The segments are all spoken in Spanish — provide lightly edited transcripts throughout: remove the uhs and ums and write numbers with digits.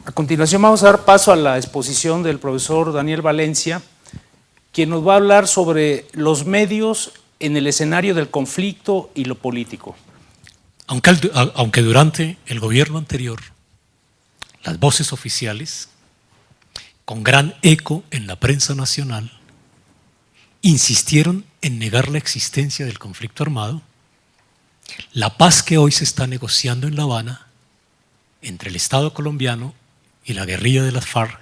A continuación vamos a dar paso a la exposición del profesor Daniel Valencia, quien nos va a hablar sobre los medios en el escenario del conflicto y lo político. Aunque durante el gobierno anterior, las voces oficiales, con gran eco en la prensa nacional, insistieron en negar la existencia del conflicto armado, la paz que hoy se está negociando en La Habana entre el Estado colombiano y la guerrilla de las FARC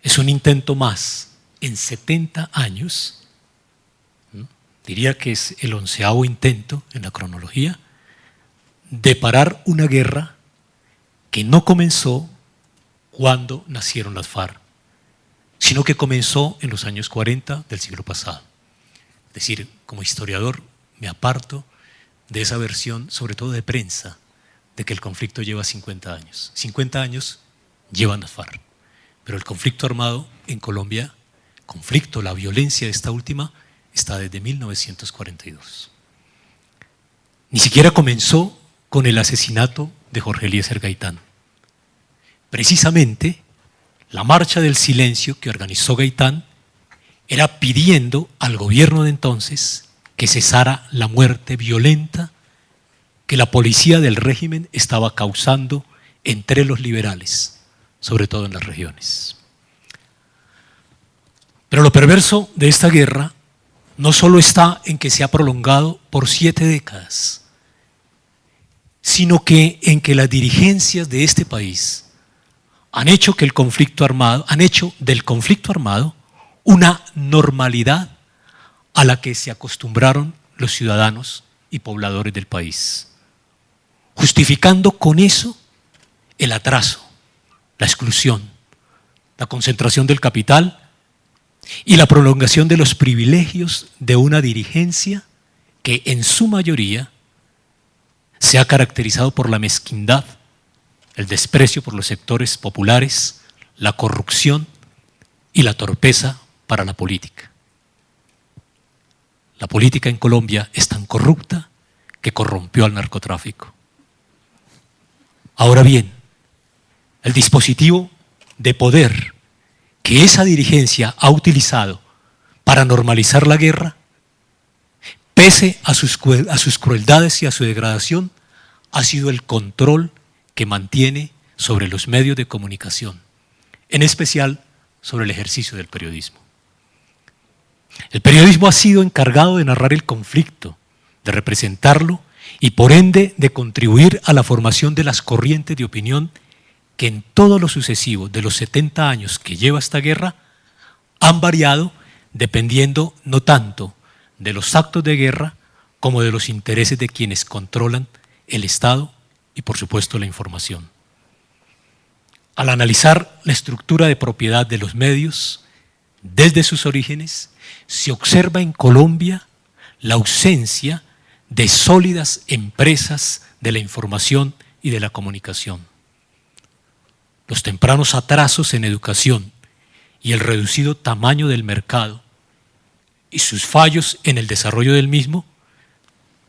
es un intento más en 70 años, diría que es el 11º intento en la cronología, de parar una guerra que no comenzó cuando nacieron las FARC, sino que comenzó en los años 40 del siglo pasado. Es decir, como historiador me aparto de esa versión, sobre todo de prensa, de que el conflicto lleva 50 años. 50 años llevan las FARC, pero el conflicto armado en Colombia, la violencia de esta última, está desde 1942. Ni siquiera comenzó con el asesinato de Jorge Eliezer Gaitán. Precisamente, la marcha del silencio que organizó Gaitán era pidiendo al gobierno de entonces que cesara la muerte violenta que la policía del régimen estaba causando entre los liberales, sobre todo en las regiones. Pero lo perverso de esta guerra no solo está en que se ha prolongado por 7 décadas, sino que en que las dirigencias de este país han hecho del conflicto armado una normalidad a la que se acostumbraron los ciudadanos y pobladores del país, justificando con eso el atraso, la exclusión, la concentración del capital y la prolongación de los privilegios de una dirigencia que en su mayoría se ha caracterizado por la mezquindad, el desprecio por los sectores populares, la corrupción y la torpeza para la política. La política en Colombia es tan corrupta que corrompió al narcotráfico. Ahora bien, el dispositivo de poder que esa dirigencia ha utilizado para normalizar la guerra, pese a sus crueldades y a su degradación, ha sido el control que mantiene sobre los medios de comunicación, en especial sobre el ejercicio del periodismo. El periodismo ha sido encargado de narrar el conflicto, de representarlo y por ende de contribuir a la formación de las corrientes de opinión que en todo lo sucesivo de los 70 años que lleva esta guerra han variado dependiendo no tanto de los actos de guerra como de los intereses de quienes controlan el Estado y por supuesto la información. Al analizar la estructura de propiedad de los medios desde sus orígenes, se observa en Colombia la ausencia de sólidas empresas de la información y de la comunicación. Los tempranos atrasos en educación y el reducido tamaño del mercado y sus fallos en el desarrollo del mismo,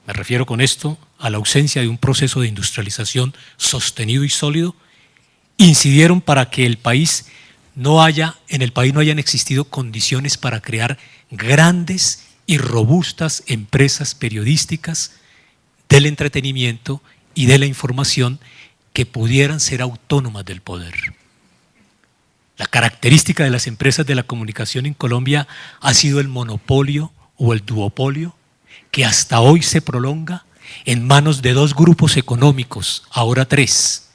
me refiero con esto a la ausencia de un proceso de industrialización sostenido y sólido, incidieron para que en el país no hayan existido condiciones para crear grandes y robustas empresas periodísticas del entretenimiento y de la información que pudieran ser autónomas del poder. La característica de las empresas de la comunicación en Colombia ha sido el monopolio o el duopolio que hasta hoy se prolonga en manos de 2 grupos económicos, ahora 3,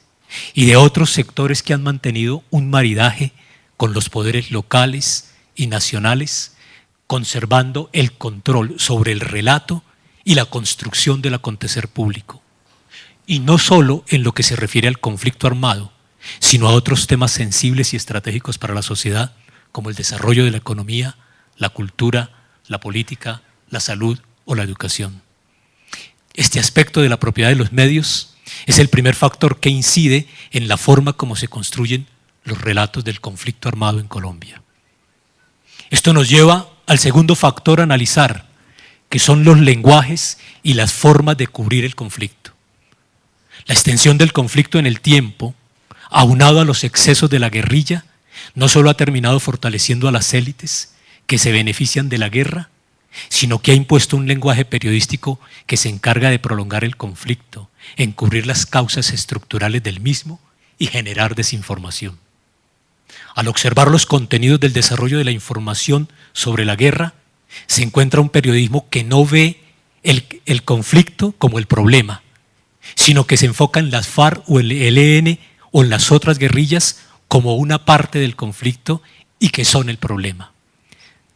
y de otros sectores que han mantenido un maridaje con los poderes locales y nacionales, conservando el control sobre el relato y la construcción del acontecer público. Y no solo en lo que se refiere al conflicto armado, sino a otros temas sensibles y estratégicos para la sociedad, como el desarrollo de la economía, la cultura, la política, la salud o la educación. Este aspecto de la propiedad de los medios es el primer factor que incide en la forma como se construyen los relatos del conflicto armado en Colombia. Esto nos lleva al segundo factor a analizar, que son los lenguajes y las formas de cubrir el conflicto. La extensión del conflicto en el tiempo, aunado a los excesos de la guerrilla, no solo ha terminado fortaleciendo a las élites que se benefician de la guerra, sino que ha impuesto un lenguaje periodístico que se encarga de prolongar el conflicto, encubrir las causas estructurales del mismo y generar desinformación. Al observar los contenidos del desarrollo de la información sobre la guerra, se encuentra un periodismo que no ve el conflicto como el problema, sino que se enfoca en las FARC o el ELN o en las otras guerrillas como una parte del conflicto y que son el problema.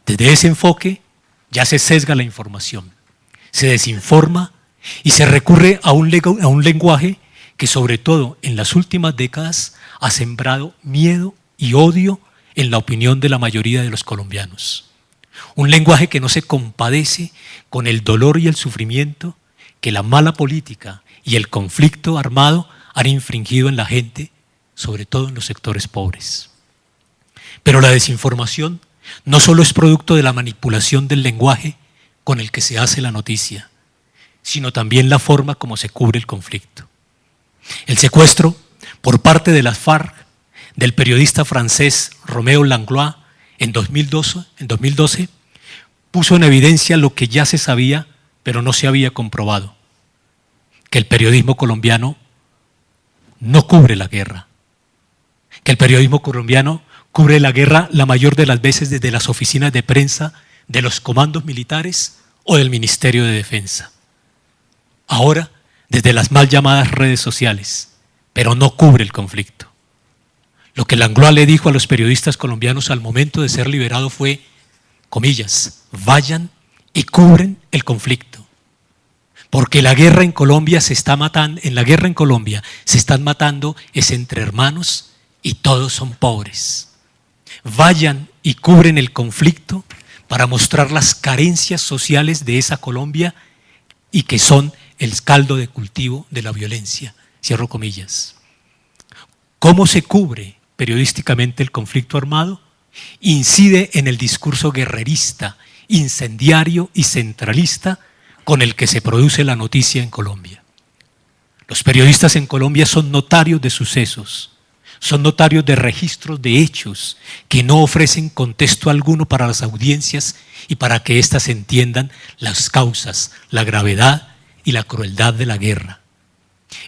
Desde ese enfoque ya se sesga la información, se desinforma y se recurre a un lenguaje que sobre todo en las últimas décadas ha sembrado miedo y odio en la opinión de la mayoría de los colombianos. Un lenguaje que no se compadece con el dolor y el sufrimiento que la mala política y el conflicto armado han infringido en la gente, sobre todo en los sectores pobres. Pero la desinformación no solo es producto de la manipulación del lenguaje con el que se hace la noticia, sino también la forma como se cubre el conflicto. El secuestro por parte de las FARC del periodista francés Roméo Langlois en 2012 puso en evidencia lo que ya se sabía, pero no se había comprobado, que el periodismo colombiano no cubre la guerra, que el periodismo colombiano cubre la guerra la mayor de las veces desde las oficinas de prensa de los comandos militares o del Ministerio de Defensa. Ahora, desde las mal llamadas redes sociales, pero no cubre el conflicto. Lo que Langlois le dijo a los periodistas colombianos al momento de ser liberado fue, comillas, vayan y cubren el conflicto. Porque la guerra en Colombia se está matando, en la guerra en Colombia se están matando es entre hermanos y todos son pobres. Vayan y cubren el conflicto para mostrar las carencias sociales de esa Colombia y que son el caldo de cultivo de la violencia. Cierro comillas. ¿Cómo se cubre periodísticamente el conflicto armado? Incide en el discurso guerrerista, incendiario y centralista con el que se produce la noticia en Colombia. Los periodistas en Colombia son notarios de sucesos, son notarios de registros de hechos que no ofrecen contexto alguno para las audiencias y para que éstas entiendan las causas, la gravedad y la crueldad de la guerra.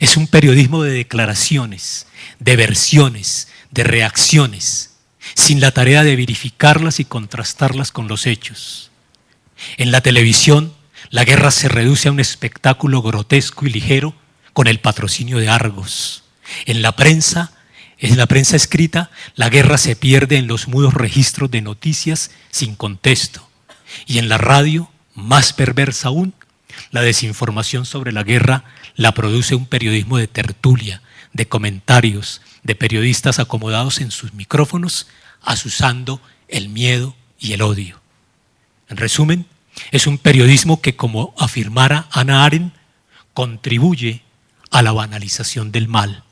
Es un periodismo de declaraciones, de versiones, de reacciones, sin la tarea de verificarlas y contrastarlas con los hechos. En la televisión, la guerra se reduce a un espectáculo grotesco y ligero con el patrocinio de Argos. En la prensa escrita, la guerra se pierde en los mudos registros de noticias sin contexto. Y en la radio, más perversa aún, la desinformación sobre la guerra la produce un periodismo de tertulia, de comentarios, de periodistas acomodados en sus micrófonos, azuzando el miedo y el odio. En resumen, es un periodismo que, como afirmara Hannah Arendt, contribuye a la banalización del mal,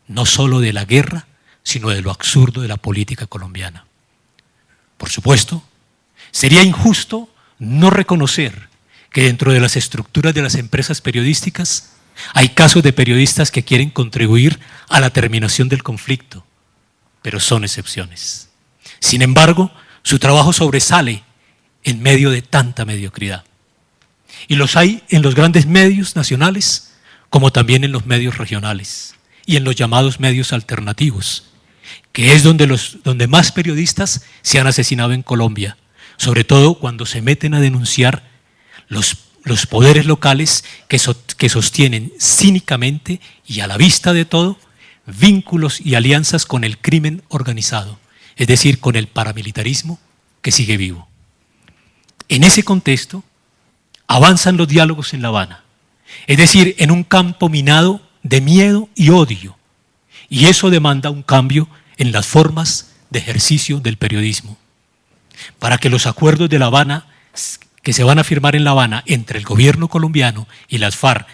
no solo de la guerra, sino de lo absurdo de la política colombiana. Por supuesto, sería injusto no reconocer que dentro de las estructuras de las empresas periodísticas hay casos de periodistas que quieren contribuir a la terminación del conflicto, pero son excepciones. Sin embargo, su trabajo sobresale en medio de tanta mediocridad. Y los hay en los grandes medios nacionales, como también en los medios regionales y en los llamados medios alternativos, que es donde más periodistas se han asesinado en Colombia, sobre todo cuando se meten a denunciar los poderes locales que sostienen cínicamente y a la vista de todo vínculos y alianzas con el crimen organizado, es decir, con el paramilitarismo que sigue vivo. En ese contexto avanzan los diálogos en La Habana, es decir, en un campo minado de miedo y odio, y eso demanda un cambio en las formas de ejercicio del periodismo. Para que los acuerdos de La Habana que se van a firmar en La Habana entre el gobierno colombiano y las FARC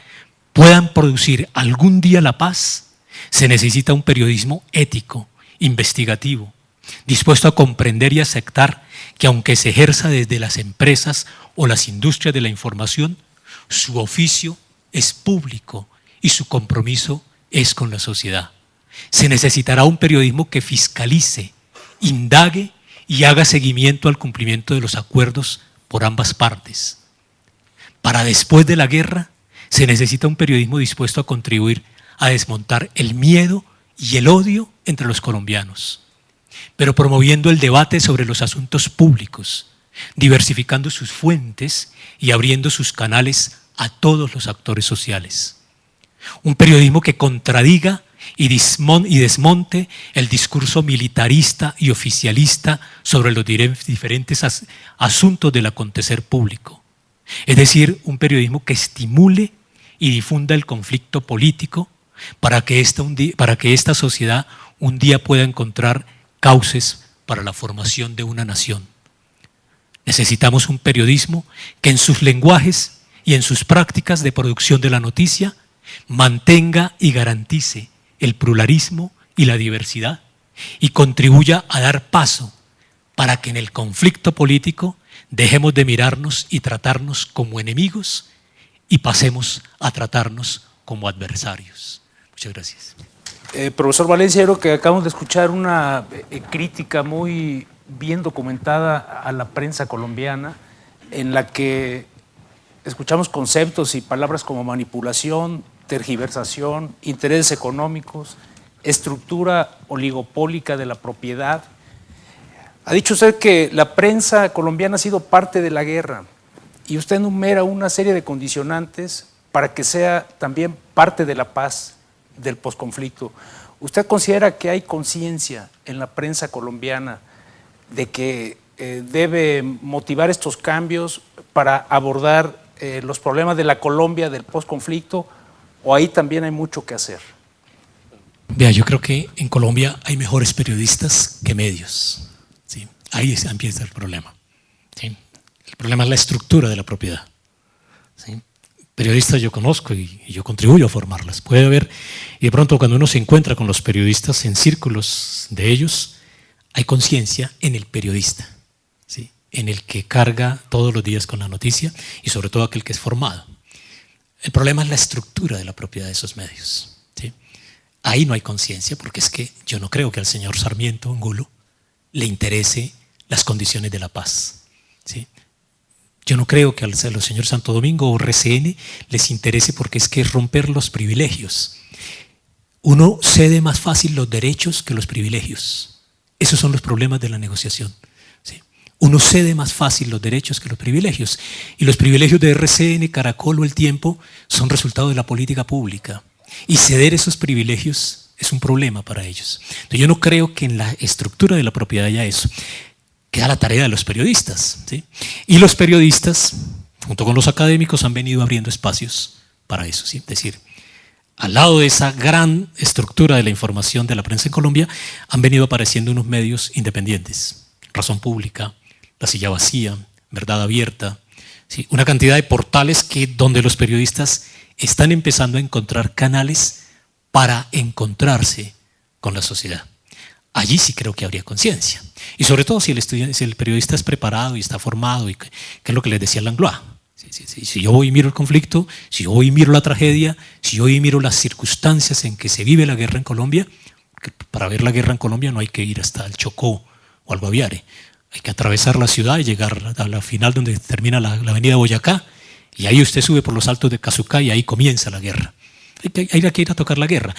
puedan producir algún día la paz, se necesita un periodismo ético, investigativo, dispuesto a comprender y aceptar que aunque se ejerza desde las empresas o las industrias de la información, su oficio es público y su compromiso es con la sociedad. Se necesitará un periodismo que fiscalice, indague y haga seguimiento al cumplimiento de los acuerdos por ambas partes. Para después de la guerra, se necesita un periodismo dispuesto a contribuir a desmontar el miedo y el odio entre los colombianos, pero promoviendo el debate sobre los asuntos públicos, diversificando sus fuentes y abriendo sus canales a todos los actores sociales. Un periodismo que contradiga y desmonte el discurso militarista y oficialista sobre los diferentes asuntos del acontecer público. Es decir, un periodismo que estimule y difunda el conflicto político para que esta sociedad un día pueda encontrar cauces para la formación de una nación. Necesitamos un periodismo que en sus lenguajes y en sus prácticas de producción de la noticia mantenga y garantice el pluralismo y la diversidad y contribuya a dar paso para que en el conflicto político dejemos de mirarnos y tratarnos como enemigos y pasemos a tratarnos como adversarios. Muchas gracias. Profesor Valencia, creo que acabamos de escuchar una crítica muy bien documentada a la prensa colombiana, en la que escuchamos conceptos y palabras como manipulación, tergiversación, intereses económicos, estructura oligopólica de la propiedad. Ha dicho usted que la prensa colombiana ha sido parte de la guerra y usted enumera una serie de condicionantes para que sea también parte de la paz del posconflicto. ¿Usted considera que hay conciencia en la prensa colombiana de que debe motivar estos cambios para abordar los problemas de la Colombia del posconflicto, o ahí también hay mucho que hacer? Vea, yo creo que en Colombia hay mejores periodistas que medios, ¿sí? Ahí empieza el problema, ¿sí? El problema es la estructura de la propiedad, ¿sí? Periodistas yo conozco y yo contribuyo a formarlas. Puede haber, y de pronto cuando uno se encuentra con los periodistas en círculos de ellos, hay conciencia en el periodista, ¿sí? En el que carga todos los días con la noticia y sobre todo aquel que es formado. El problema es la estructura de la propiedad de esos medios, ¿sí? Ahí no hay conciencia, porque es que yo no creo que al señor Sarmiento Angulo le interese las condiciones de la paz, ¿sí? Yo no creo que al señor Santo Domingo o RCN les interese, porque es que es romper los privilegios. Uno cede más fácil los derechos que los privilegios. Esos son los problemas de la negociación, ¿sí? Uno cede más fácil los derechos que los privilegios. Y los privilegios de RCN, Caracol o El Tiempo son resultado de la política pública. Y ceder esos privilegios es un problema para ellos. Entonces, yo no creo que en la estructura de la propiedad haya eso. Queda la tarea de los periodistas, ¿sí? Y los periodistas, junto con los académicos, han venido abriendo espacios para eso, ¿sí? Es decir, al lado de esa gran estructura de la información de la prensa en Colombia, han venido apareciendo unos medios independientes. Razón Pública, La Silla Vacía, Verdad Abierta, ¿sí? Una cantidad de portales donde los periodistas están empezando a encontrar canales para encontrarse con la sociedad. Allí sí creo que habría conciencia. Y sobre todo si el periodista es preparado y está formado, y que es lo que les decía Langlois. Si yo voy y miro el conflicto, si yo voy y miro la tragedia, si yo voy y miro las circunstancias en que se vive la guerra en Colombia, que para ver la guerra en Colombia no hay que ir hasta el Chocó o al Guaviare. Hay que atravesar la ciudad y llegar a la final donde termina la avenida Boyacá, y ahí usted sube por los altos de Cazucá y ahí comienza la guerra. Hay que ir a tocar la guerra.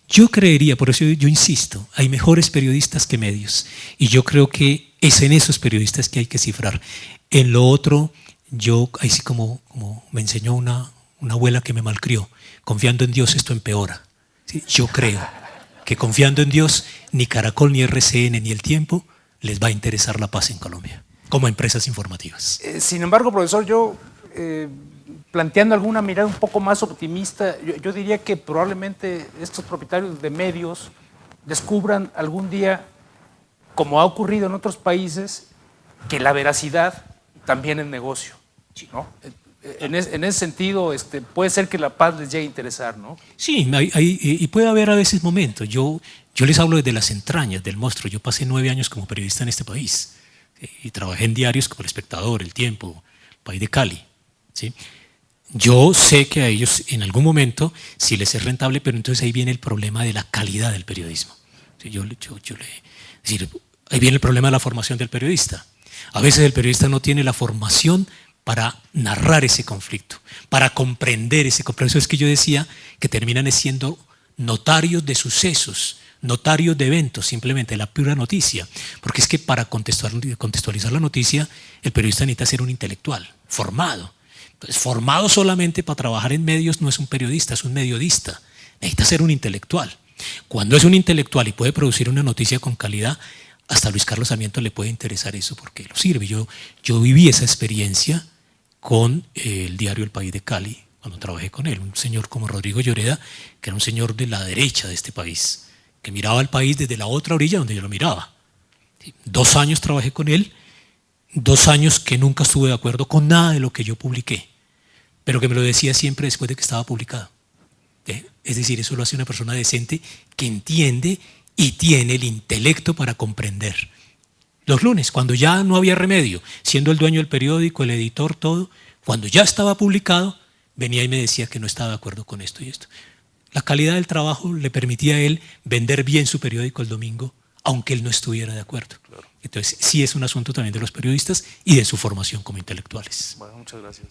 Yo creería, por eso yo insisto, hay mejores periodistas que medios, y yo creo que es en esos periodistas que hay que cifrar. En lo otro, yo, ahí sí como me enseñó una abuela que me malcrió, confiando en Dios esto empeora. ¿Sí? Yo creo que confiando en Dios, ni Caracol, ni RCN, ni El Tiempo les va a interesar la paz en Colombia, como empresas informativas. Sin embargo, profesor, yo planteando alguna mirada un poco más optimista, yo diría que probablemente estos propietarios de medios descubran algún día, como ha ocurrido en otros países, que la veracidad también es negocio, ¿no? En ese sentido, puede ser que la paz les llegue a interesar, ¿no? Sí, y puede haber a veces momentos. Yo les hablo desde las entrañas del monstruo. Yo pasé 9 años como periodista en este país. y trabajé en diarios como El Espectador, El Tiempo, País de Cali, ¿sí? Yo sé que a ellos en algún momento sí les es rentable, pero entonces ahí viene el problema de la calidad del periodismo. ¿Sí? Es decir, ahí viene el problema de la formación del periodista. A veces el periodista no tiene la formación para narrar ese conflicto, para comprender ese conflicto. Por eso es que yo decía que terminan siendo notarios de sucesos, notarios de eventos, simplemente la pura noticia. Porque es que para contextualizar la noticia, el periodista necesita ser un intelectual, formado. Entonces, formado solamente para trabajar en medios no es un periodista, es un mediodista. Necesita ser un intelectual. Cuando es un intelectual y puede producir una noticia con calidad, hasta Luis Carlos Sarmiento le puede interesar eso porque lo sirve. Yo viví esa experiencia con el diario El País de Cali, cuando trabajé con él. Un señor como Rodrigo Lloreda, que era un señor de la derecha de este país, que miraba al país desde la otra orilla donde yo lo miraba. 2 años trabajé con él, 2 años que nunca estuve de acuerdo con nada de lo que yo publiqué, pero que me lo decía siempre después de que estaba publicado. Es decir, eso lo hace una persona decente que entiende y tiene el intelecto para comprender. Los lunes, cuando ya no había remedio, siendo el dueño del periódico, el editor, todo, cuando ya estaba publicado, venía y me decía que no estaba de acuerdo con esto y esto. La calidad del trabajo le permitía a él vender bien su periódico el domingo, aunque él no estuviera de acuerdo. Claro. Entonces, sí es un asunto también de los periodistas y de su formación como intelectuales. Bueno, muchas gracias.